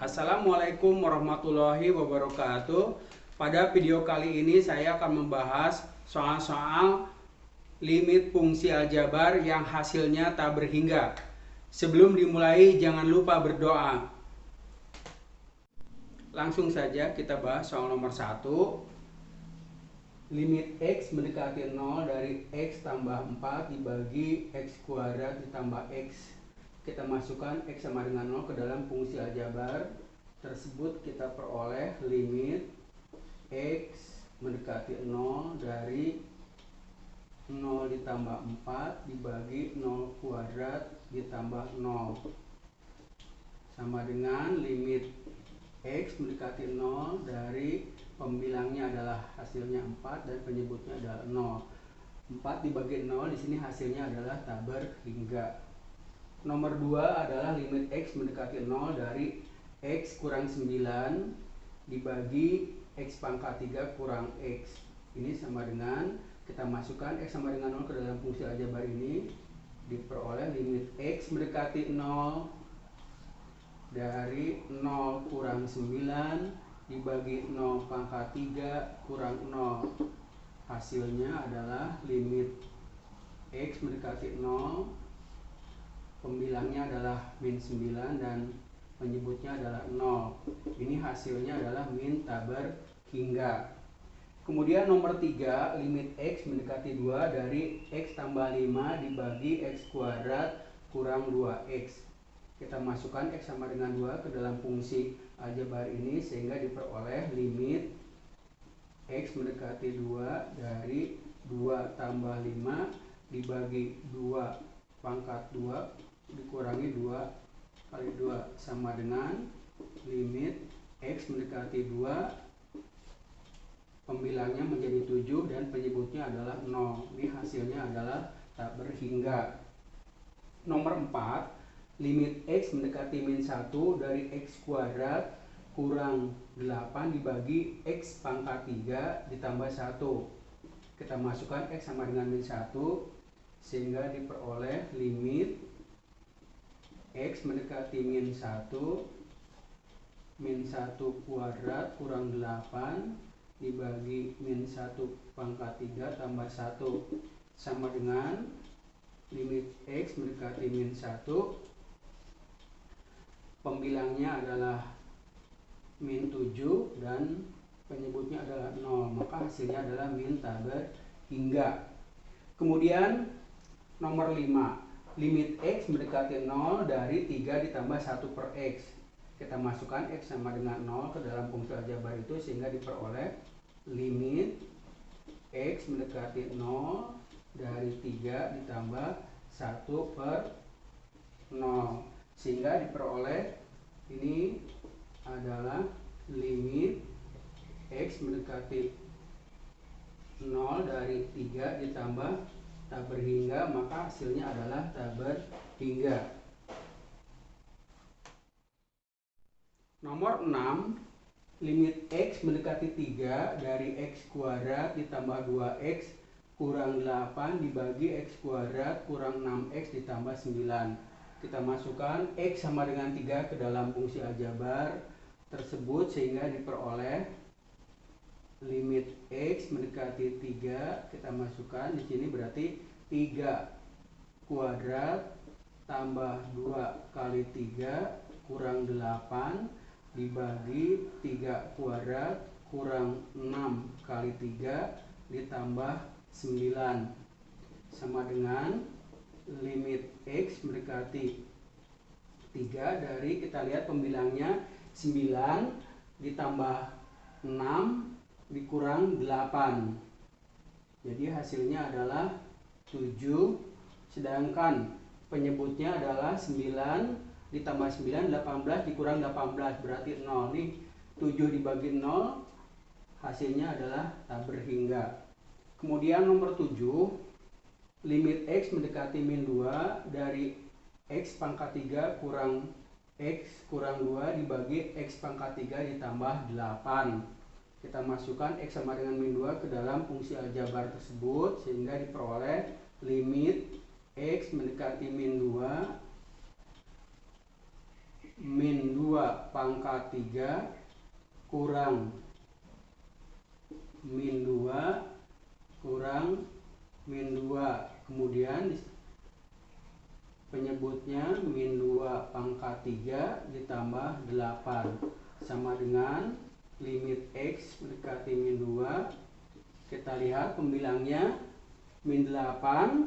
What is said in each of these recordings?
Assalamualaikum warahmatullahi wabarakatuh. Pada video kali ini saya akan membahas soal-soal limit fungsi aljabar yang hasilnya tak berhingga. Sebelum dimulai jangan lupa berdoa. Langsung saja kita bahas soal nomor 1. Limit X mendekati 0 dari X tambah 4 dibagi X kuadrat ditambah X. Kita masukkan X sama dengan 0 ke dalam fungsi aljabar tersebut. Kita peroleh limit X mendekati 0 dari 0 ditambah 4 dibagi 0 kuadrat ditambah 0 sama dengan limit X mendekati 0 dari pembilangnya adalah hasilnya 4 dan penyebutnya adalah 0. 4 dibagi 0 di sini hasilnya adalah tak berhingga. Nomor 2 adalah limit X mendekati 0 dari X kurang 9 dibagi X pangkat 3 kurang X. Ini sama dengan, kita masukkan X sama dengan 0 ke dalam fungsi aljabar ini, diperoleh limit X mendekati 0 dari 0 kurang 9 dibagi 0 pangkat 3 kurang 0. Hasilnya adalah limit X mendekati 0, pembilangnya adalah min 9 dan penyebutnya adalah 0. Ini hasilnya adalah min tak berhingga. Kemudian nomor 3, limit X mendekati 2 dari X tambah 5 dibagi X kuadrat kurang 2X. Kita masukkan X sama dengan 2 ke dalam fungsi aljabar ini sehingga diperoleh limit X mendekati 2 dari 2 tambah 5 dibagi 2 pangkat 2 dikurangi 2 kali 2 sama dengan limit X mendekati 2, pembilangnya menjadi 7 dan penyebutnya adalah 0. Ini hasilnya adalah tak berhingga. Nomor 4, limit X mendekati min 1 dari X kuadrat kurang 8 dibagi X pangkat 3 ditambah 1. Kita masukkan X sama dengan min 1 sehingga diperoleh limit X mendekati min 1 kuadrat kurang 8 dibagi min 1 pangkat 3 tambah 1 sama dengan limit X mendekati min 1, pembilangnya adalah min 7 dan penyebutnya adalah 0, maka hasilnya adalah min tak berhingga. Kemudian nomor 5, limit X mendekati 0 dari 3 ditambah 1 per X. Kita masukkan X sama dengan 0 ke dalam fungsi aljabar itu sehingga diperoleh limit X mendekati 0 dari 3 ditambah 1 per 0 sehingga diperoleh ini adalah limit X mendekati 0 dari 3 ditambah tak berhingga, maka hasilnya adalah tak berhingga. Nomor 6, limit X mendekati 3 dari X kuadrat ditambah 2X kurang 8 dibagi X kuadrat kurang 6X ditambah 9. Kita masukkan X sama dengan 3 ke dalam fungsi aljabar tersebut sehingga diperoleh limit X mendekati 3. Kita masukkan di sini berarti 3 kuadrat tambah 2 kali 3 kurang 8 dibagi 3 kuadrat kurang 6 kali 3 ditambah 9 sama dengan limit X mendekati 3 dari, kita lihat pembilangnya 9 ditambah 6 dikurang 8, jadi hasilnya adalah 7, sedangkan penyebutnya adalah 9 ditambah 9, 18 dikurang 18 berarti 0. Nih 7 dibagi 0 hasilnya adalah tak berhingga. Kemudian nomor 7, limit X mendekati min 2 dari X pangkat 3 kurang X kurang 2 dibagi X pangkat 3 ditambah 8. Kita masukkan X sama dengan min 2 ke dalam fungsi aljabar tersebut sehingga diperoleh limit X mendekati min 2 min 2 pangkat 3 kurang min 2 kurang min 2. Kemudian penyebutnya min 2 pangkat 3 ditambah 8 sama dengan limit X mendekati min 2. Kita lihat pembilangnya min 8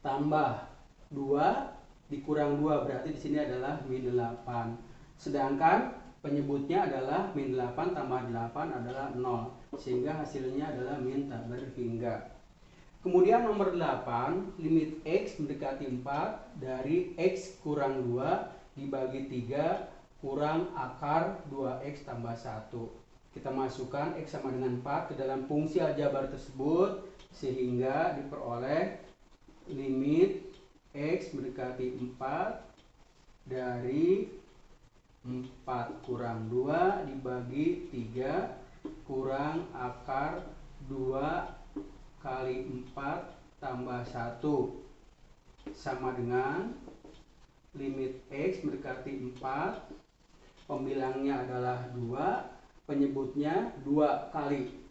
tambah 2 dikurang 2, berarti di sini adalah min 8. Sedangkan penyebutnya adalah min 8 tambah 8 adalah 0, sehingga hasilnya adalah min tak berhingga. Kemudian nomor 8, limit X mendekati 4 dari X kurang 2 dibagi 3 kurang akar 2X tambah 1. Kita masukkan X sama dengan 4 ke dalam fungsi aljabar tersebut, sehingga diperoleh limit X mendekati 4 dari 4 kurang 2 dibagi 3 kurang akar 2 kali 4 tambah 1 sama dengan limit X mendekati 4, pembilangnya adalah 2, penyebutnya 2 kali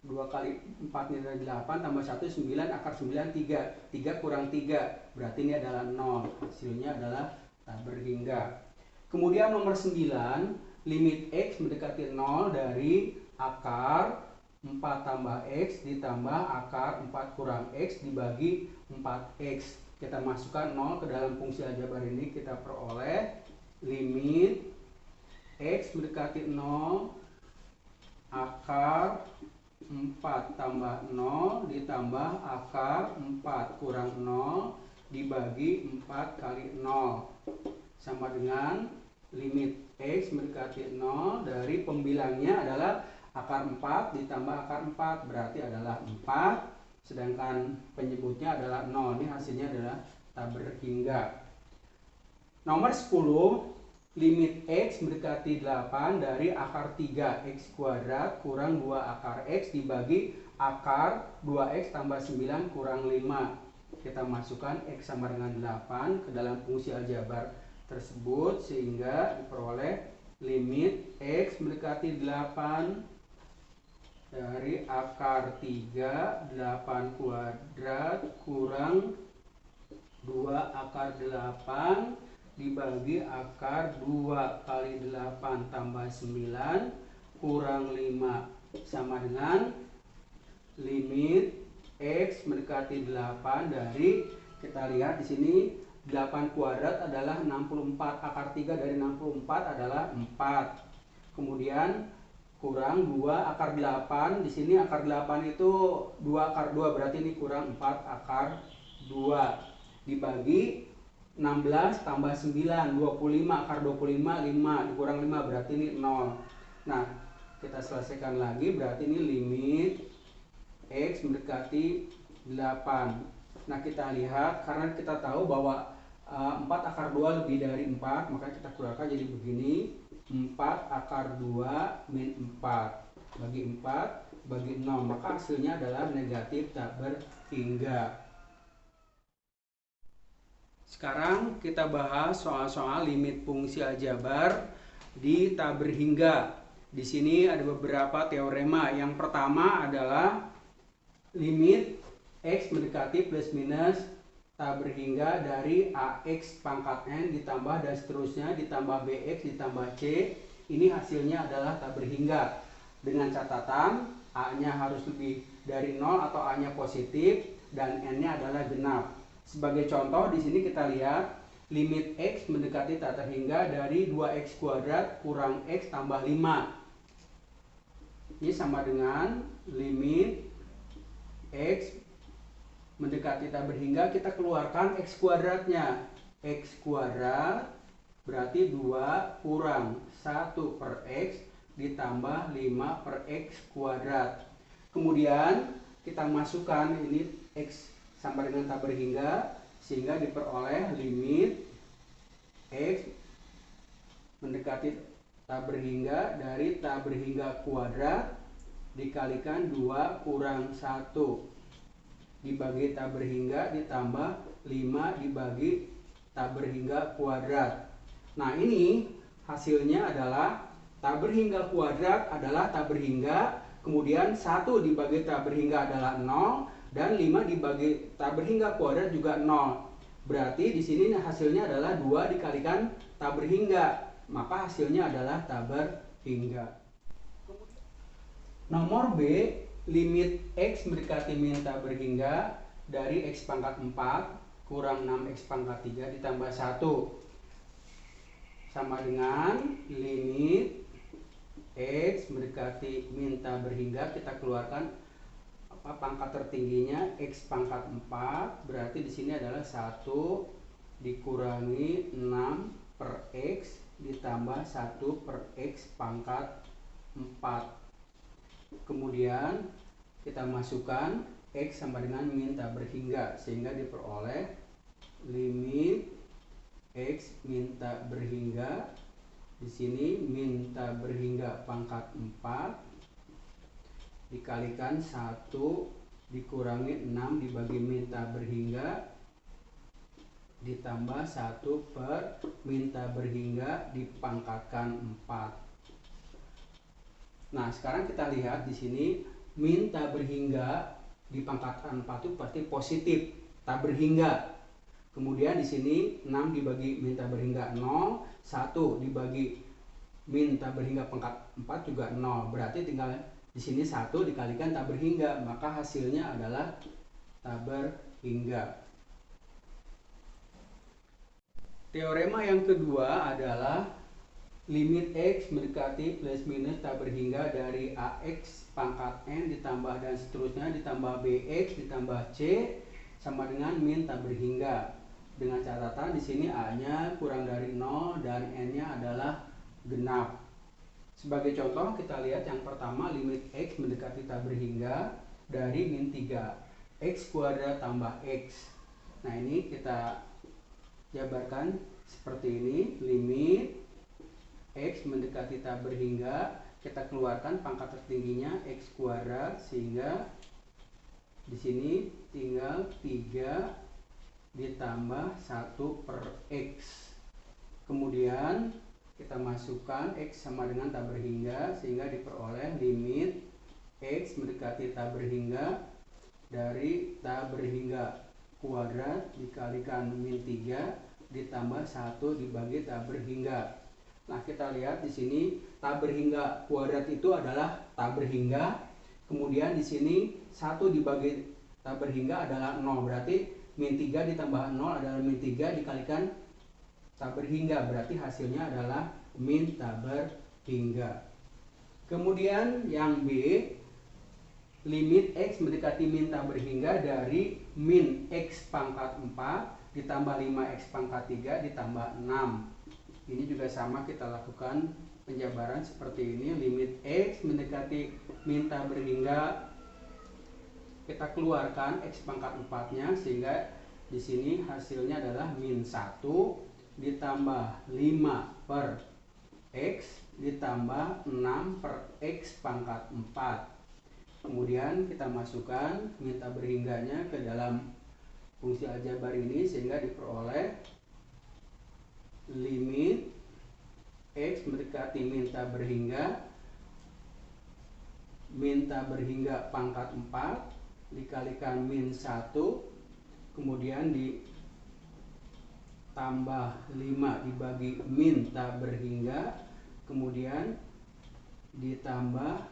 4 ini adalah 8 tambah 1 9, akar 9 3. 3 kurang 3 berarti ini adalah 0. Hasilnya adalah tak berhingga. Kemudian nomor 9, limit X mendekati 0 dari akar 4 tambah X ditambah akar 4 kurang X dibagi 4X. Kita masukkan 0 ke dalam fungsi aljabar ini, kita peroleh limit X mendekati 0 akar 4 tambah 0 ditambah akar 4 kurang 0 dibagi 4 kali 0 sama dengan limit X mendekati 0 dari pembilangnya adalah akar 4 ditambah akar 4 berarti adalah 4, sedangkan penyebutnya adalah 0. Ini hasilnya adalah tak berhingga. Nomor 10, limit X mendekati 8 dari akar 3X kuadrat kurang 2 akar X dibagi akar 2X tambah 9 kurang 5. Kita masukkan X sama dengan 8 ke dalam fungsi aljabar tersebut, sehingga diperoleh limit X mendekati 8 dari akar 3 8 kuadrat kurang 2 akar 8 dibagi akar 2 kali 8 tambah 9 kurang 5 sama dengan limit X mendekati 8 dari, kita lihat di sini 8 kuadrat adalah 64, akar 3 dari 64 adalah 4. Kemudian kurang 2 akar 8, di sini akar 8 itu 2 akar 2, berarti ini kurang 4 akar 2 dibagi 16 tambah 9, 25, akar 25, 5, dikurang 5, berarti ini 0. Nah, kita selesaikan lagi, berarti ini limit X mendekati 8. Nah, kita lihat, karena kita tahu bahwa 4 akar 2 lebih dari 4, maka kita keluarkan jadi begini, 4 akar 2 min 4, bagi 4, bagi 0, maka hasilnya adalah negatif tak berhingga. Sekarang kita bahas soal-soal limit fungsi aljabar di tak berhingga. Di sini ada beberapa teorema. Yang pertama adalah limit X mendekati plus minus tak berhingga dari AX pangkat N ditambah dan seterusnya ditambah BX ditambah C. Ini hasilnya adalah tak berhingga. Dengan catatan A-nya harus lebih dari 0 atau A-nya positif dan N-nya adalah genap. Sebagai contoh di sini kita lihat limit X mendekati tak terhingga dari 2X kuadrat kurang X tambah 5. Ini sama dengan limit X mendekati tak berhingga, kita keluarkan X kuadratnya. X kuadrat berarti 2 kurang 1 per X ditambah 5 per X kuadrat. Kemudian kita masukkan ini X sama dengan tak berhingga, sehingga diperoleh limit X mendekati tak berhingga dari tak berhingga kuadrat dikalikan 2 kurang 1 dibagi tak berhingga ditambah 5 dibagi tak berhingga kuadrat. Nah, ini hasilnya adalah tak berhingga kuadrat adalah tak berhingga, kemudian 1 dibagi tak berhingga adalah 0, dan 5 dibagi tak berhingga kuadrat juga 0. Berarti di sini hasilnya adalah 2 dikalikan tak berhingga, maka hasilnya adalah tak berhingga. Nomor B, limit X mendekati min tak berhingga dari X pangkat 4 kurang 6X pangkat 3 ditambah 1 sama dengan limit X mendekati min tak berhingga, kita keluarkan pangkat tertingginya X pangkat 4, berarti di sini adalah 1 dikurangi 6 per X ditambah 1 per X pangkat 4. Kemudian kita masukkan X sama dengan min tak berhingga, sehingga diperoleh limit X min tak berhingga. Di sini min tak berhingga pangkat 4 dikalikan 1 dikurangi 6 dibagi min tak berhingga ditambah 1 per min tak berhingga dipangkatkan 4. Nah, sekarang kita lihat di sini min tak berhingga dipangkatkan 4 itu pasti positif, tak berhingga. Kemudian di sini 6 dibagi min tak berhingga 0, 1 dibagi min tak berhingga pangkat 4 juga 0. Berarti tinggal di sini 1 dikalikan tak berhingga, maka hasilnya adalah tak berhingga. Teorema yang kedua adalah limit X mendekati plus minus tak berhingga dari AX pangkat N ditambah dan seterusnya ditambah BX ditambah C sama dengan min tak berhingga. Dengan catatan di sini A-nya kurang dari 0 dan N-nya adalah genap. Sebagai contoh kita lihat yang pertama, limit X mendekati tak berhingga dari min 3 X kuadrat tambah X. Nah, ini kita jabarkan seperti ini, limit X mendekati tak berhingga, kita keluarkan pangkat tertingginya X kuadrat, sehingga di sini tinggal 3 ditambah 1 per X. Kemudian kita masukkan X sama dengan tak berhingga, sehingga diperoleh limit X mendekati tak berhingga dari tak berhingga kuadrat dikalikan min 3 ditambah 1 dibagi tak berhingga. Nah, kita lihat di sini tak berhingga kuadrat itu adalah tak berhingga. Kemudian di sini 1 dibagi tak berhingga adalah 0. Berarti min 3 ditambah 0 adalah min 3 dikalikan tak berhingga. Berarti hasilnya adalah min tak berhingga. Kemudian yang B, limit X mendekati min tak berhingga dari min X pangkat 4 ditambah 5X pangkat 3 ditambah 6. Ini juga sama, kita lakukan penjabaran seperti ini. Limit X mendekati min tak berhingga, kita keluarkan X pangkat 4-nya, sehingga di sini hasilnya adalah min 1 ditambah 5 per X ditambah 6 per X pangkat 4. Kemudian kita masukkan min tak berhingganya ke dalam fungsi aljabar ini, sehingga diperoleh limit X mendekati min tak berhingga pangkat 4 dikalikan min 1, kemudian ditambah 5 dibagi min tak berhingga, kemudian ditambah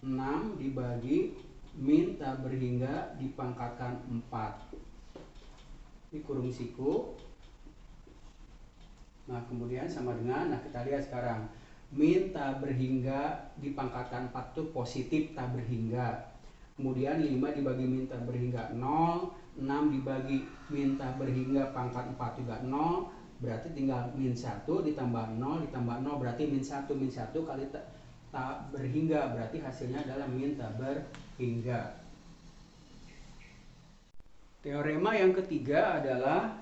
6 dibagi min tak berhingga dipangkatkan 4. Ini kurung siku. Nah, kemudian sama dengan, nah kita lihat sekarang, min tak berhingga dipangkatkan 4 itu positif tak berhingga. Kemudian 5 dibagi min tak berhingga 0, 6 dibagi min tak berhingga pangkat 4 juga 0, berarti tinggal min 1 ditambah 0 ditambah 0, berarti min 1 kali tak berhingga, berarti hasilnya adalah min tak berhingga. Teorema yang ketiga adalah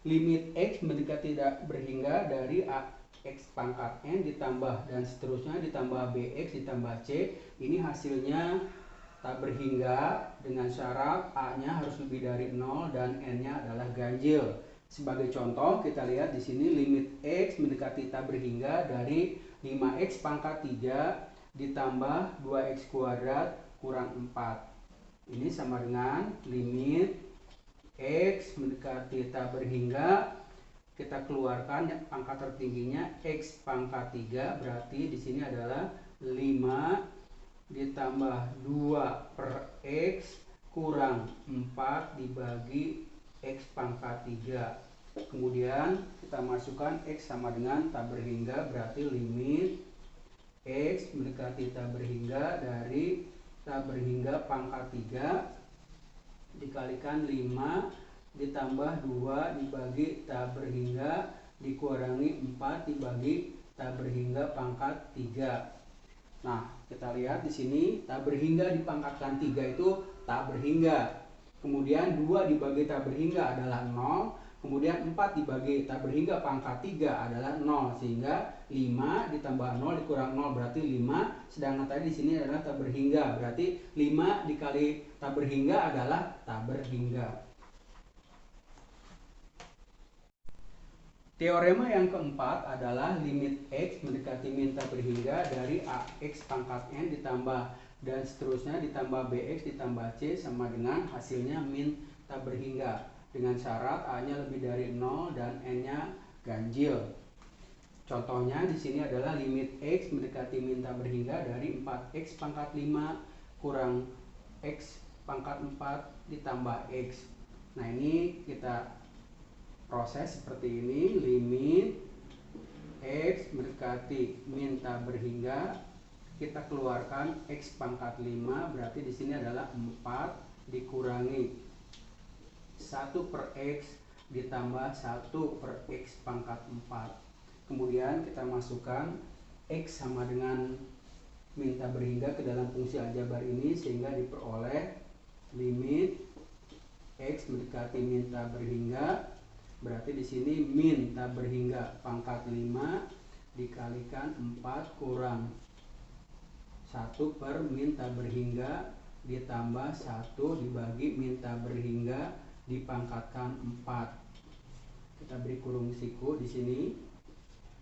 limit X mendekati tak berhingga dari X pangkat N ditambah dan seterusnya ditambah BX ditambah C. Ini hasilnya tak berhingga dengan syarat A-nya harus lebih dari 0 dan N-nya adalah ganjil. Sebagai contoh, kita lihat di sini limit X mendekati tak berhingga dari 5X pangkat 3 ditambah 2X kuadrat kurang 4. Ini sama dengan limit X mendekati tak berhingga, kita keluarkan pangkat tertingginya X pangkat 3, berarti di sini adalah 5 ditambah 2 per X kurang 4 dibagi X pangkat 3. Kemudian kita masukkan X sama dengan tak berhingga, berarti limit X mendekati tak berhingga dari tak berhingga pangkat 3 dikalikan 5 ditambah 2 dibagi tak berhingga dikurangi 4 dibagi tak berhingga pangkat 3. Nah, kita lihat di sini tak berhingga dipangkatkan 3 itu tak berhingga. Kemudian 2 dibagi tak berhingga adalah 0. Kemudian 4 dibagi tak berhingga pangkat 3 adalah 0. Sehingga 5 ditambah 0 dikurang 0 berarti 5. Sedangkan tadi di sini adalah tak berhingga. Berarti 5 dikali tak berhingga adalah tak berhingga. Teorema yang keempat adalah limit X mendekati min tak berhingga dari AX pangkat N ditambah dan seterusnya ditambah BX ditambah C sama dengan hasilnya min tak berhingga. Dengan syarat A-nya lebih dari 0 dan N-nya ganjil. Contohnya di sini adalah limit X mendekati min tak berhingga dari 4X pangkat 5 kurang X pangkat 4 ditambah X. Nah, ini kita proses seperti ini, limit X mendekati min tak berhingga, kita keluarkan X pangkat 5, berarti di sini adalah 4 dikurangi 1 per X ditambah 1 per X pangkat 4. Kemudian kita masukkan X sama dengan min tak berhingga ke dalam fungsi aljabar ini sehingga diperoleh limit X mendekati min tak berhingga. Berarti di sini min tak berhingga pangkat 5 dikalikan 4 kurang 1 per min tak berhingga ditambah 1 dibagi min tak berhingga dipangkatkan 4. Kita beri kurung siku di sini.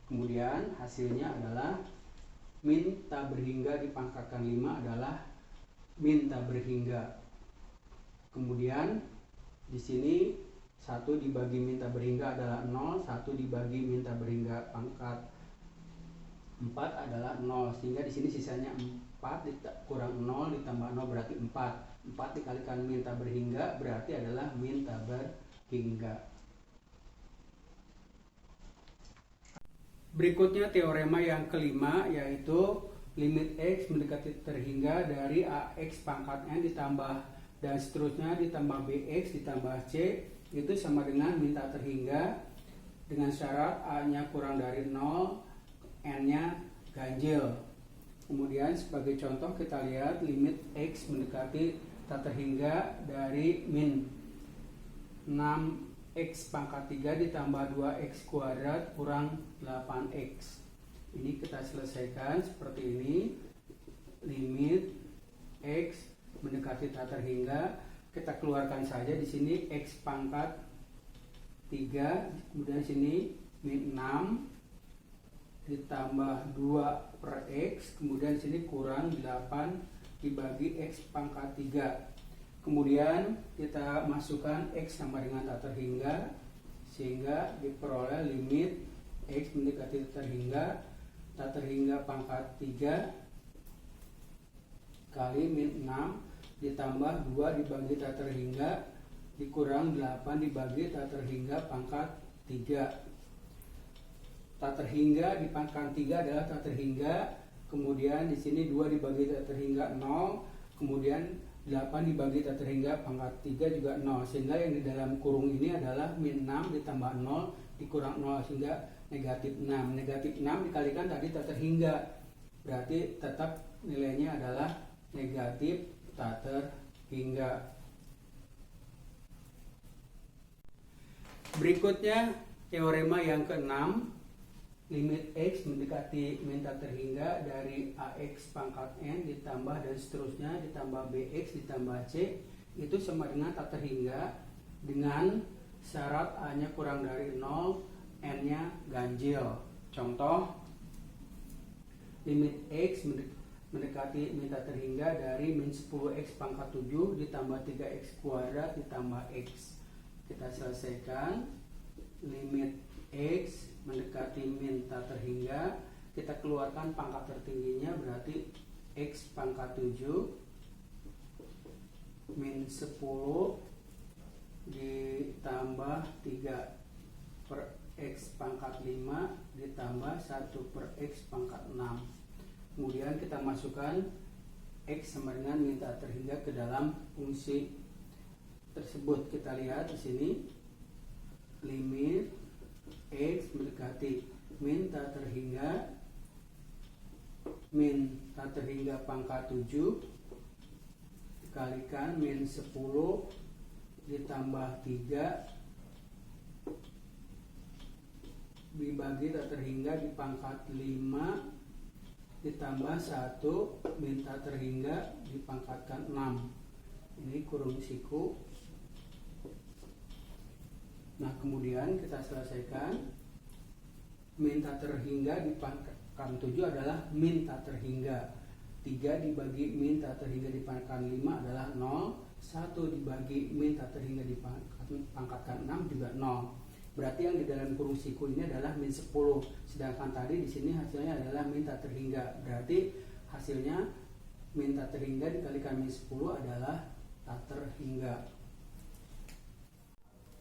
Kemudian hasilnya adalah min tak berhingga dipangkatkan 5 adalah min tak berhingga. Kemudian di sini 1 dibagi min tak berhingga adalah 0, 1 dibagi min tak berhingga pangkat 4 adalah 0. Sehingga di sini sisanya 4 kurang 0 ditambah 0 berarti 4. 4 dikalikan min tak berhingga berarti adalah min tak berhingga. Berikutnya teorema yang kelima, yaitu limit X mendekati terhingga dari AX pangkat N ditambah dan seterusnya ditambah BX ditambah C itu sama dengan min tak terhingga dengan syarat A-nya kurang dari 0, N-nya ganjil. Kemudian sebagai contoh kita lihat limit X mendekati tak terhingga dari min 6X pangkat 3 ditambah 2X kuadrat kurang 8X. Ini kita selesaikan seperti ini. Limit X mendekati tak terhingga, kita keluarkan saja di sini X pangkat 3, kemudian sini min 6 ditambah 2 per X, kemudian sini kurang 8 dibagi X pangkat 3. Kemudian kita masukkan X sama dengan tak terhingga sehingga diperoleh limit X mendekati tak terhingga pangkat 3 kali min 6 ditambah 2 dibagi tak terhingga dikurang 8 dibagi tak terhingga pangkat 3. Tak terhingga di pangkat 3 adalah tak terhingga, kemudian di sini 2 dibagi tak terhingga 0, kemudian 8 dibagi tak terhingga pangkat 3 juga 0, sehingga yang di dalam kurung ini adalah min 6 ditambah 0 dikurang 0 sehingga negatif 6. Negatif 6 dikalikan tadi tak terhingga, berarti tetap nilainya adalah negatif tak terhingga. Berikutnya teorema yang keenam, limit X mendekati min tak terhingga dari AX pangkat N ditambah dan seterusnya ditambah BX ditambah C itu sama dengan tak terhingga dengan syarat A-nya kurang dari 0, N-nya ganjil. Contoh, limit X mendekati min tak terhingga dari min 10X pangkat 7 ditambah 3X kuadrat ditambah X. Kita selesaikan. Limit X mendekati min tak terhingga, kita keluarkan pangkat tertingginya, berarti X pangkat 7 min 10 ditambah 3 per X pangkat 5 ditambah 1 per X pangkat 6. Kemudian kita masukkan X sama dengan min tak terhingga ke dalam fungsi tersebut. Kita lihat di sini, limit X mendekati min tak terhingga, min tak terhingga pangkat 7 dikalikan min 10 ditambah 3 dibagi tak terhingga di pangkat 5 ditambah 1 min tak terhingga dipangkatkan 6. Ini kurung siku. Nah, kemudian kita selesaikan. Min tak terhingga dipangkatkan 7 adalah min tak terhingga. 3 dibagi min tak terhingga dipangkatkan 5 adalah 0. 1 dibagi min tak terhingga dipangkatkan 6 juga 0. Berarti yang di dalam kurung siku ini adalah min 10. Sedangkan tadi di sini hasilnya adalah min tak terhingga. Berarti hasilnya min tak terhingga dikalikan min 10 adalah tak terhingga.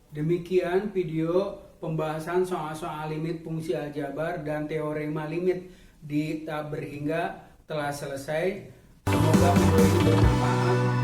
Demikian video pembahasan soal-soal limit fungsi aljabar dan teorema limit di tak berhingga telah selesai. Semoga video ini bermanfaat.